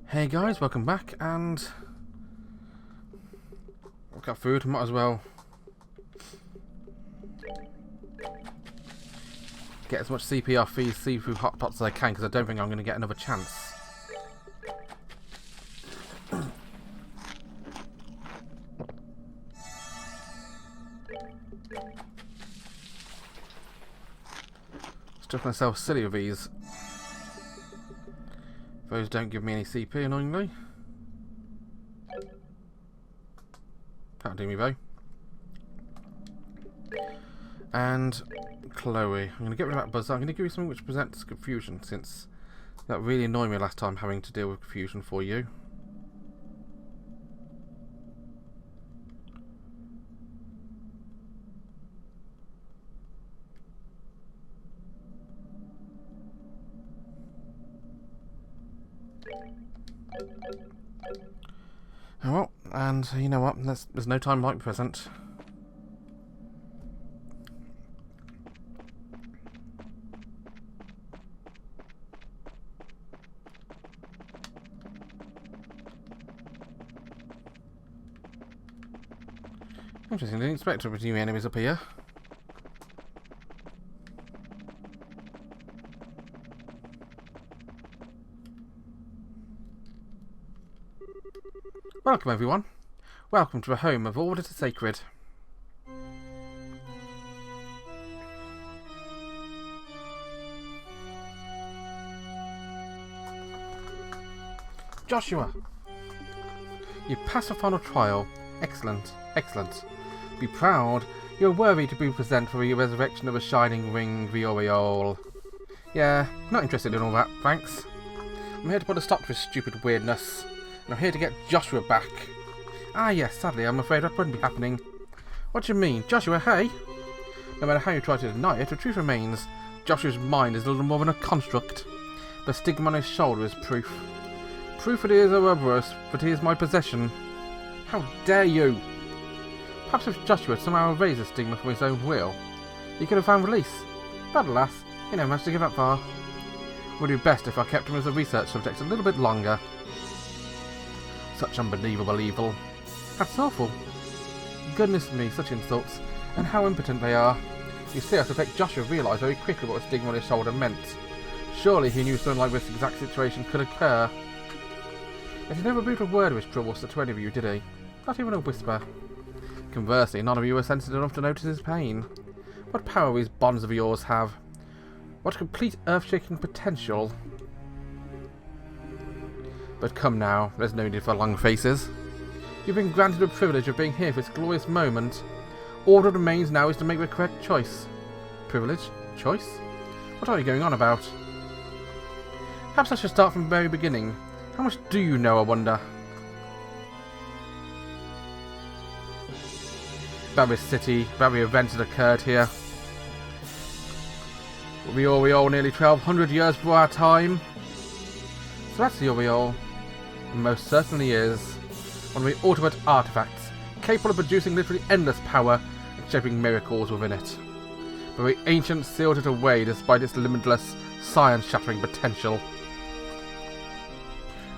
Hey guys, welcome back, and I've got food, might as well get as much CP off these seafood hot pots as I can, because I don't think I'm going to get another chance. Still going to sell silly with these. Those don't give me any CP, annoyingly. That'll do me though. And Chloe. I'm going to get rid of that buzzer. I'm going to give you something which presents confusion, since that really annoyed me last time having to deal with confusion for you. Oh well, and you know what? There's no time like the present. Interesting, didn't expect to new enemies up here. Welcome everyone. Welcome to the home of all that is sacred. Joshua! You passed the final trial. Excellent, excellent. Be proud. You're worthy to be present for the resurrection of a shining ring, the aureole. Yeah, not interested in all that, thanks. I'm here to put a stop to this stupid weirdness. And I'm here to get Joshua back. Ah yes, sadly I'm afraid that wouldn't be happening. What do you mean? Joshua, hey? No matter how you try to deny it, the truth remains. Joshua's mind is little more than a construct. The stigma on his shoulder is proof. Proof that he is Ouroboros, but he is my possession. How dare you! Perhaps if Joshua had somehow erased the stigma from his own will, he could have found release. But alas, he never managed to get that far. It would be best if I kept him as a research subject a little bit longer. Such unbelievable evil. That's awful. Goodness me, such insults. And how impotent they are. You see, I suspect Joshua realised very quickly what the stigma on his shoulder meant. Surely he knew something like this exact situation could occur. Yet he never breathed a word of his troubles to any of you, did he? Not even a whisper. Conversely, none of you were sensitive enough to notice his pain. What power these bonds of yours have. What complete earth-shaking potential. But come now, there's no need for long faces. You've been granted the privilege of being here for this glorious moment. All that remains now is to make the correct choice. Privilege? Choice? What are you going on about? Perhaps I should start from the very beginning. How much do you know, I wonder? About this city, about the events that occurred here. The aureole nearly 1200 years before our time. So that's the aureole. It most certainly is. One of the ultimate artifacts, capable of producing literally endless power and shaping miracles within it. But the ancients sealed it away despite its limitless, science-shattering potential.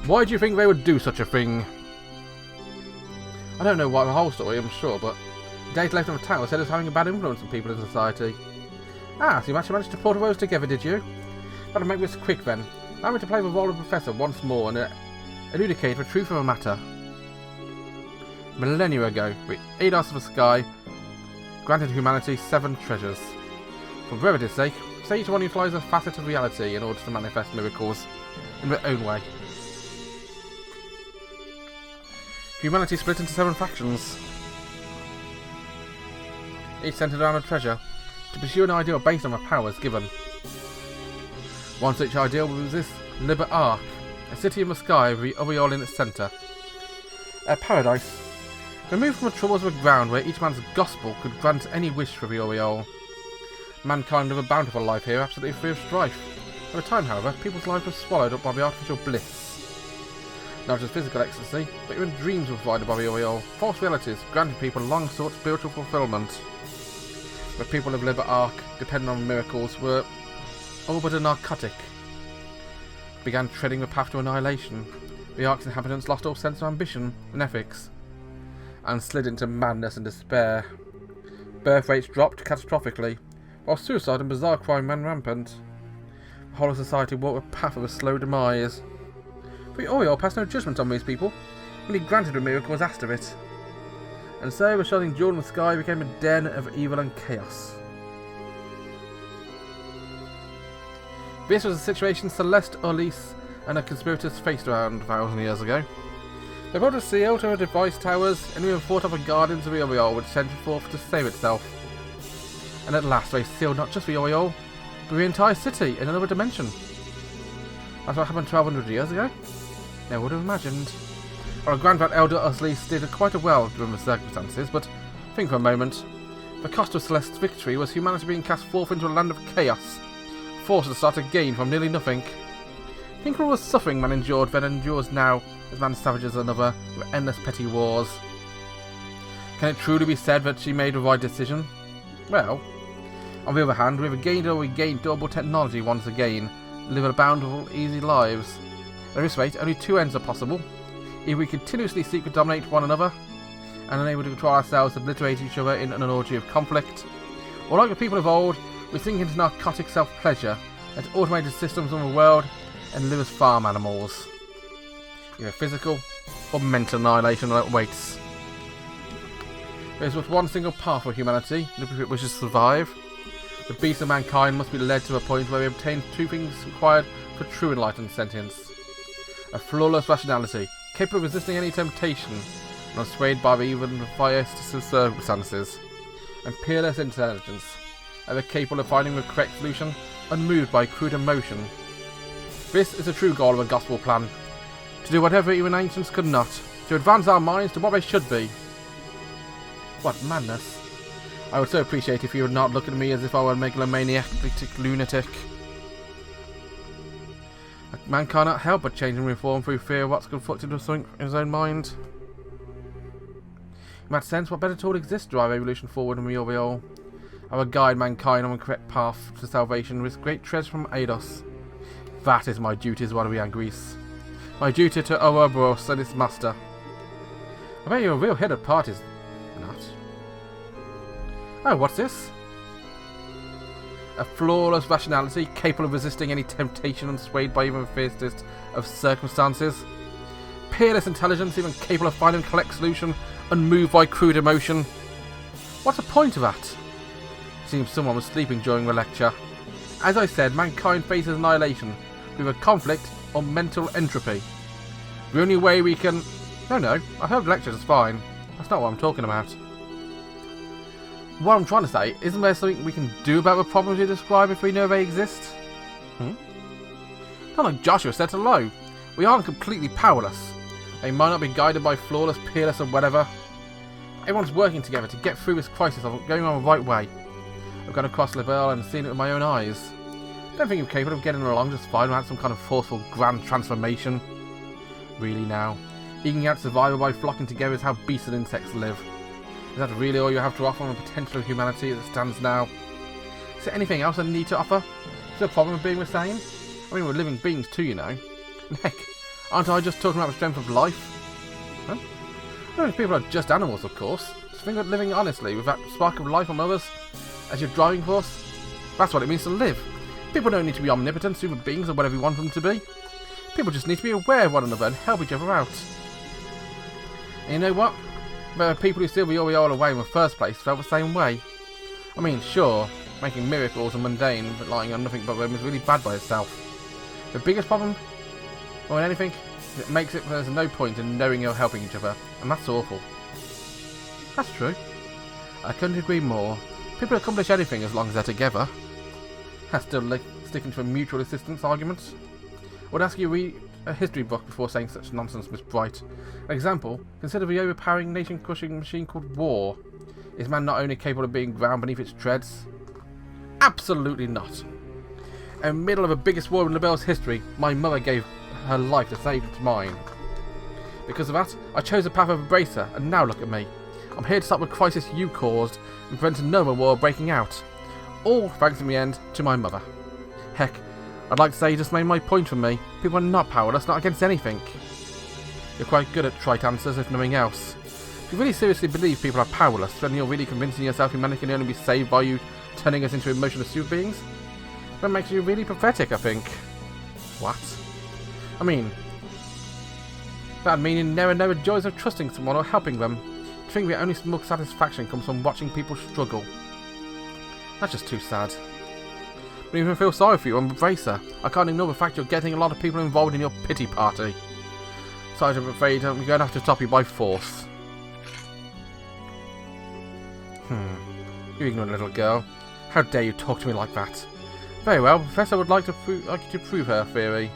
Why do you think they would do such a thing? I don't know why the whole story, I'm sure, but the data left of the town was said as having a bad influence on people in society. Ah, so you actually managed to put all those together, did you? Better make this quick then. Allow me to play the role of Professor once more and elucidate the truth of the matter. Millennia ago, the Eidos of the Sky granted humanity 7 treasures. For brevity's sake, say each one utilises a facet of reality in order to manifest miracles in their own way. Humanity split into 7 factions, each centered around a treasure, to pursue an ideal based on the powers given. One such ideal was this Liberl Ark, a city in the sky with the aureole in its centre. A paradise, removed from the troubles of the ground where each man's gospel could grant any wish for the aureole. Mankind lived a bountiful life here, absolutely free of strife. Over time, however, people's lives were swallowed up by the artificial bliss. Not just physical ecstasy, but even dreams were provided by the aureole. False realities granted people long-sought spiritual fulfillment. The people of Liberl Ark, depending on miracles, were all but a narcotic. Began treading the path to annihilation. The Ark's inhabitants lost all sense of ambition and ethics, and slid into madness and despair. Birth rates dropped catastrophically, while suicide and bizarre crime ran rampant. The whole of society walked a path of a slow demise. But Oriole passed no judgment on these people, when he granted a miracle was asked of it. And so the shining jewel in the sky became a den of evil and chaos. This was a situation Celeste, Ulysse, and her conspirators faced around 1,000 years ago. They brought a seal to her device towers, and even fought off the guardians of the Oriole, which sent forth to save itself. And at last they sealed not just the Oriole, but the entire city in another dimension. That's what happened 1,200 years ago? Never would have imagined. Our Grandvat Elder Ulysse did quite well given the circumstances, but think for a moment. The cost of Celeste's victory was humanity being cast forth into a land of chaos, forced to start again from nearly nothing. Think of all the suffering man endured then endures now, as man savages another with endless petty wars. Can it truly be said that she made the right decision? Well, on the other hand, we have gained or regained durable technology once again, and live a bountiful, easy lives. At this rate, only two ends are possible. Either we continuously seek to dominate one another, and unable to control ourselves, obliterate each other in an orgy of conflict, or like the people of old, we sink into narcotic self-pleasure, let automated systems run the world, and live as farm animals. Either physical or mental annihilation awaits. There is but one single path for humanity, if it wishes to survive. The beasts of mankind must be led to a point where we obtain two things required for true enlightened sentience. A flawless rationality, capable of resisting any temptation, and unswayed by even the fiercest of circumstances. And peerless intelligence, ever capable of finding the correct solution, unmoved by crude emotion. This is the true goal of a gospel plan. To do whatever even ancients could not, to advance our minds to what they should be. What madness. I would so appreciate if you would not look at me as if I were a megalomaniac, lunatic. A man cannot help but change and reform through fear of what's conflicted with something in his own mind. In that sense, what better tool exists to drive evolution forward than the Oriole? I will guide mankind on the correct path to salvation with great treasure from Eidos. That is my duty as one of the Agris. My duty to Ouroboros and its master. I bet you're a real head of parties. Not. Oh, what's this? A flawless rationality, capable of resisting any temptation and swayed by even the fiercest of circumstances. Peerless intelligence, even capable of finding a correct solution, unmoved by crude emotion. What's the point of that? It seems someone was sleeping during the lecture. As I said, mankind faces annihilation, with a conflict or mental entropy. The only way we can... No, I heard the lecture is fine. That's not what I'm talking about. What I'm trying to say, isn't there something we can do about the problems you describe if we know they exist? Not like Joshua said hello. We aren't completely powerless. They might not be guided by flawless, peerless or whatever. Everyone's working together to get through this crisis of going on the right way. I've gone across Liberl and seen it with my own eyes. Don't think you're capable of getting along just fine without some kind of forceful grand transformation. Really now, eking out survival by flocking together is how beasts and insects live. Is that really all you have to offer on the potential of humanity as it stands now? Is there anything else I need to offer? Is there a problem with being the same? I mean, we're living beings too, you know. And heck, aren't I just talking about the strength of life? Huh? I don't think people are just animals, of course. Just think about living honestly with that spark of life on others as your driving force. That's what it means to live. People don't need to be omnipotent super beings or whatever you want them to be. People just need to be aware of one another and help each other out. And you know what? There are people who steal the Oriole away in the first place felt the same way. I mean, sure, making miracles and mundane, but relying on nothing but them is really bad by itself. The biggest problem, more than anything, is it makes it there's no point in knowing you're helping each other, and that's awful. That's true. I couldn't agree more. People accomplish anything as long as they're together. That's still sticking to a mutual assistance argument. I would ask you to read a history book before saying such nonsense, Miss Bright. An example, consider the overpowering, nation-crushing machine called war. Is man not only capable of being ground beneath its treads? Absolutely not. In the middle of the biggest war in Liberl's history, my mother gave her life to save mine. Because of that, I chose the path of Embracer, and now look at me. I'm here to stop the crisis you caused and prevent another war breaking out. All thanks in the end to my mother. Heck, I'd like to say you just made my point for me. People are not powerless, not against anything. You're quite good at trite answers, if nothing else. If you really seriously believe people are powerless, then you're really convincing yourself humanity can only be saved by you turning us into emotionless super beings? That makes you really pathetic, I think. What? I mean, that meaning never know the joys of trusting someone or helping them. To think the only smug satisfaction comes from watching people struggle. That's just too sad. I don't even feel sorry for you, I'm a bracer. I can't ignore the fact you're getting a lot of people involved in your pity party. So I'm afraid we're going to have to stop you by force. You ignorant little girl. How dare you talk to me like that? Very well, Professor would like you to prove her theory.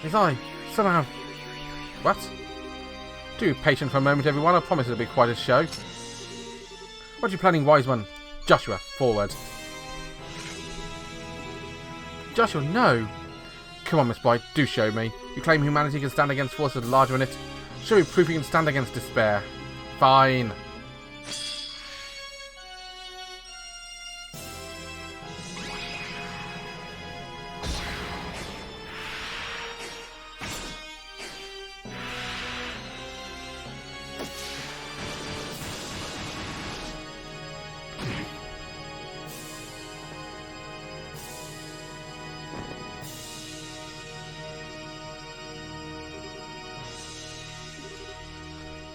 His eye! Somehow! What? Do be patient for a moment, everyone. I promise it'll be quite a show. What are you planning, wise one? Joshua, forward. Joshua, no! Come on, Miss Bright, do show me. You claim humanity can stand against forces larger than it. Show me proof you can stand against despair. Fine.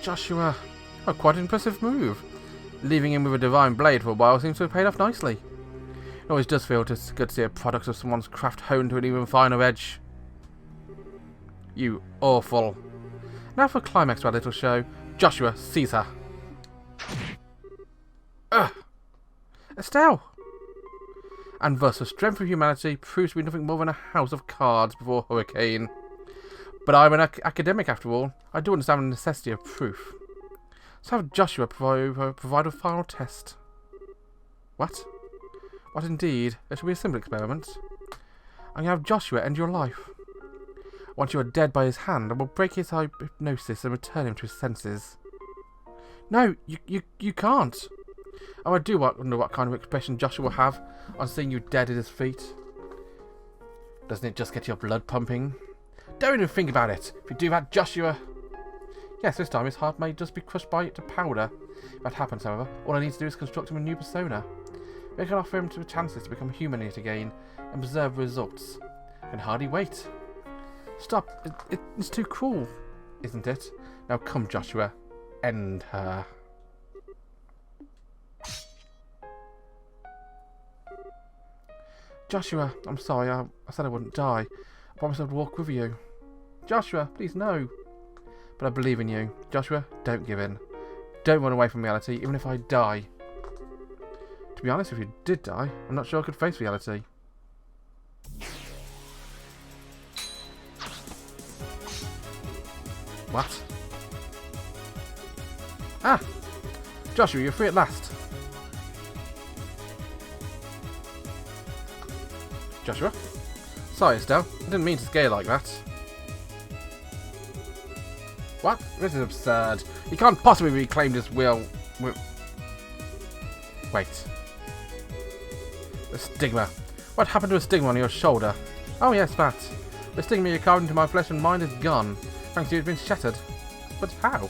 Joshua. Oh, quite an impressive move. Leaving him with a divine blade for a while seems to have paid off nicely. It always does feel good to see a product of someone's craft honed to an even finer edge. You awful. Now for a climax to our little show. Joshua, seize her. Ugh. Estelle! And thus the strength of humanity proves to be nothing more than a house of cards before hurricane. But I'm an academic after all. I do understand the necessity of proof. So have Joshua provide a final test. What? What indeed? It shall be a simple experiment. I'm going to have Joshua end your life. Once you are dead by his hand, I will break his hypnosis and return him to his senses. No, you can't. Oh, I do wonder what kind of expression Joshua will have on seeing you dead at his feet. Doesn't it just get your blood pumping? Don't even think about it. If you do that, Joshua... Yes, this time his heart may just be crushed by it to powder. If that happens, however, all I need to do is construct him a new persona. We can offer him chances to become human yet again and preserve the results. I can hardly wait. Stop. It's too cruel, isn't it? Now come, Joshua. End her. Joshua, I'm sorry. I said I wouldn't die. I promised I'd walk with you. Joshua, please no. But I believe in you. Joshua, don't give in. Don't run away from reality, even if I die. To be honest, if you did die, I'm not sure I could face reality. What? Ah! Joshua, you're free at last. Joshua? Sorry, Estelle. I didn't mean to scare you like that. What? This is absurd. You can't possibly reclaim this will... Wait. The stigma. What happened to a stigma on your shoulder? Oh yes, that. The stigma you carved into my flesh and mind is gone. Thanks to you, it's been shattered. But how?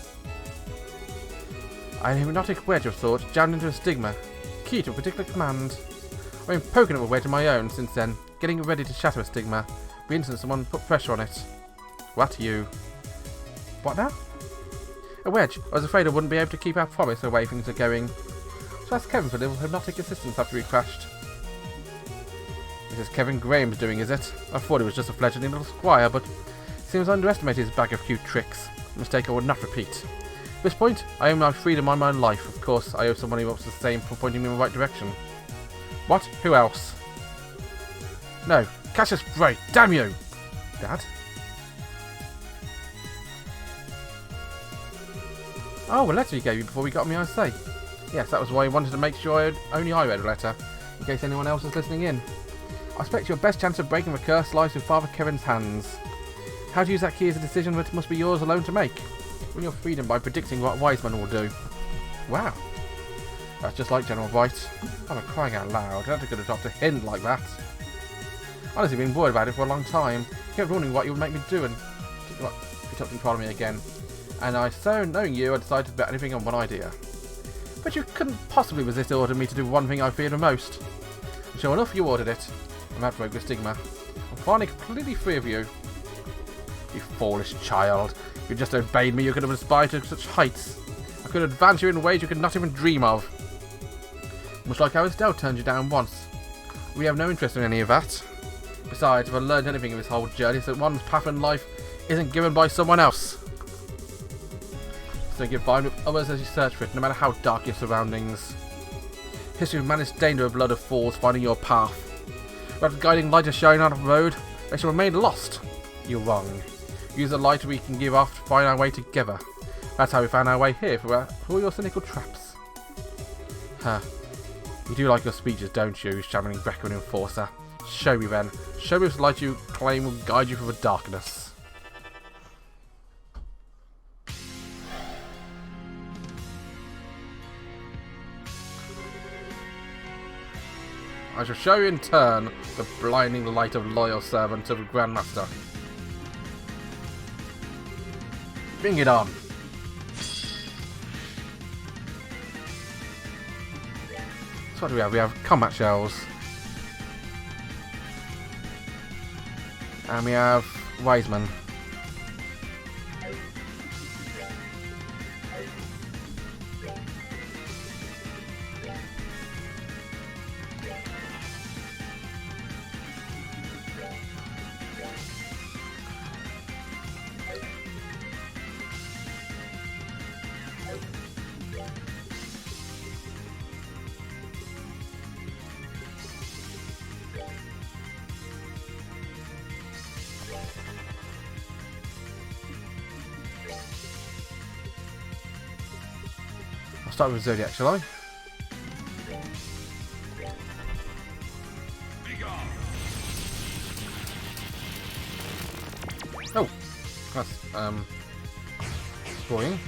A hypnotic wedge of sorts jammed into a stigma. Key to a particular command. I've been poking at a wedge of my own since then, getting ready to shatter a stigma. The instant someone put pressure on it. What, you? What now? A wedge. I was afraid I wouldn't be able to keep our promise the way things are going. So ask Kevin for a little hypnotic assistance after he crashed. This is Kevin Graham's doing, is it? I thought he was just a fledgling little squire, but seems I underestimated his bag of cute tricks. A mistake I would not repeat. At this point, I owe my freedom and my life. Of course, I owe someone who wants the same for pointing me in the right direction. What? Who else? No. Cassius Bray, damn you! Dad? Oh, a letter he gave you before we got on the IC. Yes, that was why he wanted to make sure only I read a letter, in case anyone else was listening in. I expect your best chance of breaking the curse lies with Father Kevin's hands. How to use that key is a decision that must be yours alone to make. Win your freedom by predicting what wise men will do. Wow. That's just like General White. I'm crying out loud. I could have dropped a hint like that. Honestly, been worried about it for a long time. Kept wondering what you would make me do, and you took control of me again. And knowing you, I decided to bet anything on one idea. But you couldn't possibly resist ordering me to do one thing I feared the most. And sure enough, you ordered it. I'm out broke the stigma. I'm finally completely free of you. You foolish child. If you just obeyed me, you could have aspired to such heights. I could advance you in ways you could not even dream of. Much like how Estelle turned you down once. We have no interest in any of that. Besides, if I learned anything of this whole journey, it's that one's path in life isn't given by someone else. So you find with others as you search for it, no matter how dark your surroundings. History of man is danger of blood of fools finding your path. Without the guiding light to shine out of the road, they shall remain lost. You're wrong. Use the light we can give off to find our way together. That's how we found our way here for all your cynical traps. Huh. You do like your speeches, don't you, shambling Brecken enforcer? Show me then. Show me if the light you claim will guide you through the darkness. I shall show you in turn the blinding light of loyal servant of the Grandmaster. Bring it on. So what do we have? We have combat shells. And we have Wiseman. I'll start with Zodiac, shall I? Oh, that's annoying.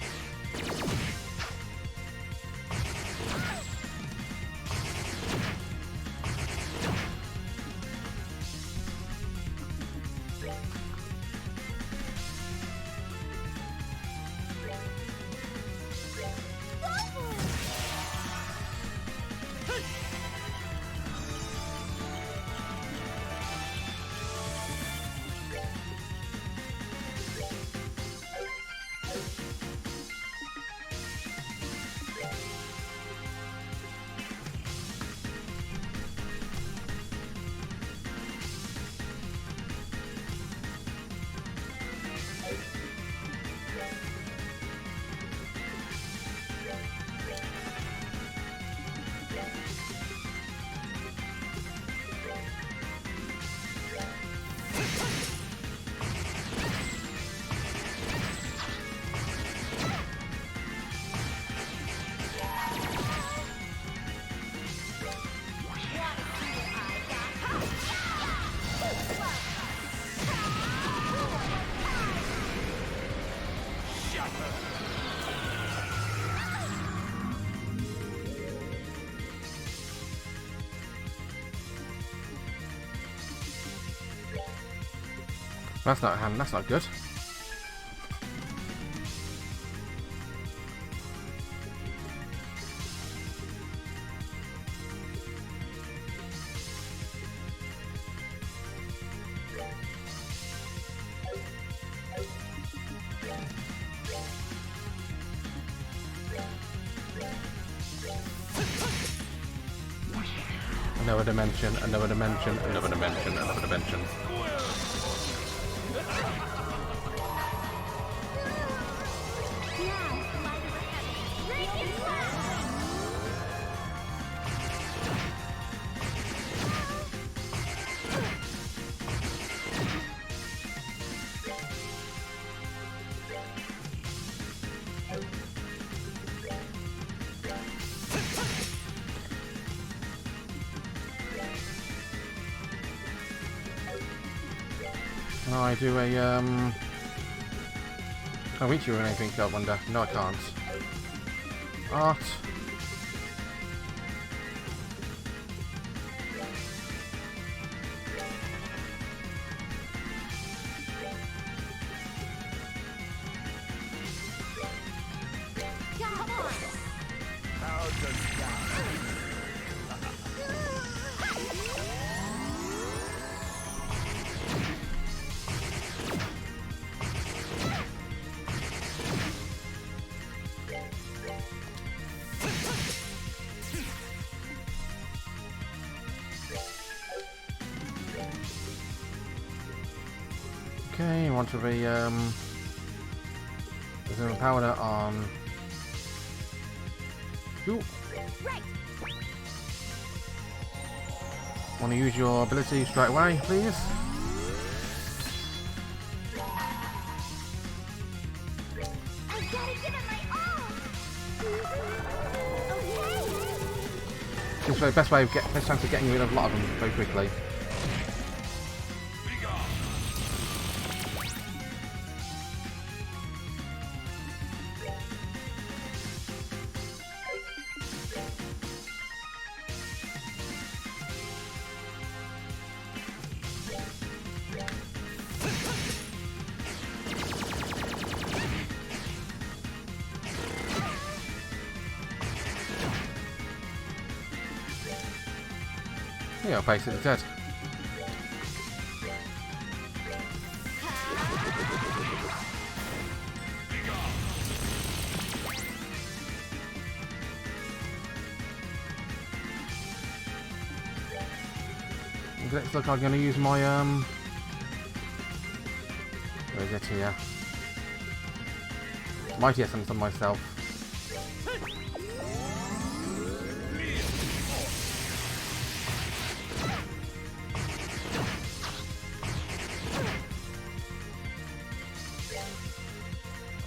That's not a hand, that's not good. Another dimension, another dimension, another dimension, another dimension. Can I do a, Can I reach you or anything, I wonder? No, I can't. Art. Okay, want to be reserve powder on. Ooh. Right. Want to use your ability straight away, please? I gotta give it my all. Okay. It's the best chance of getting rid of a lot of them very quickly. Yeah, basically dead. Looks like I'm going to use my where is it here? Mighty Essence on myself.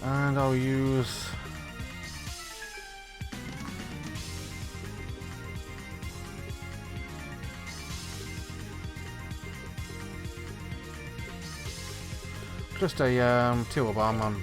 And I'll use just a tool bomb on.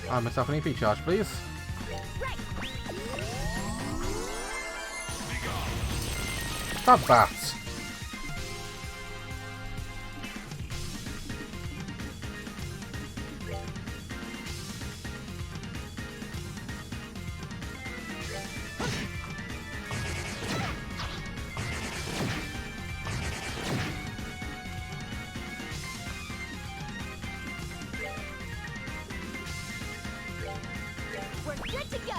I myself an EP charge, please. Stop that! We're good to go.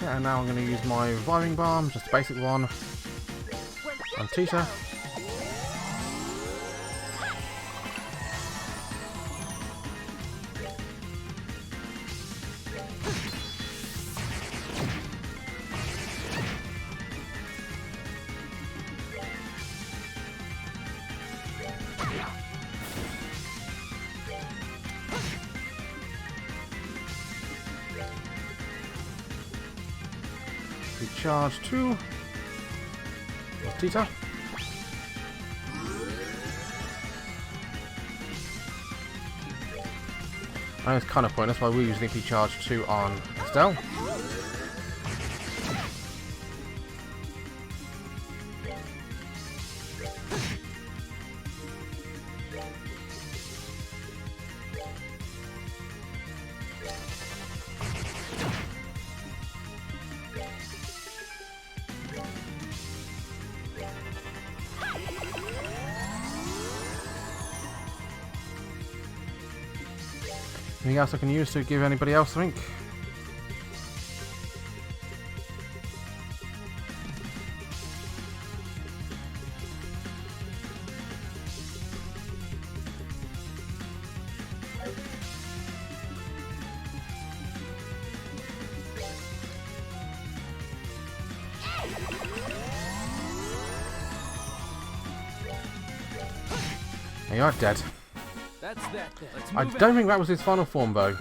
Yeah, and now I'm going to use my reviving bomb, just a basic one, on Tita. Recharge 2 with Tita. I know it's kind of pointless, but we're using EP Charge 2 on Estelle. Anything else I can use to give anybody else something? You are dead. That's that then. Let's I move don't think that was his final form, though.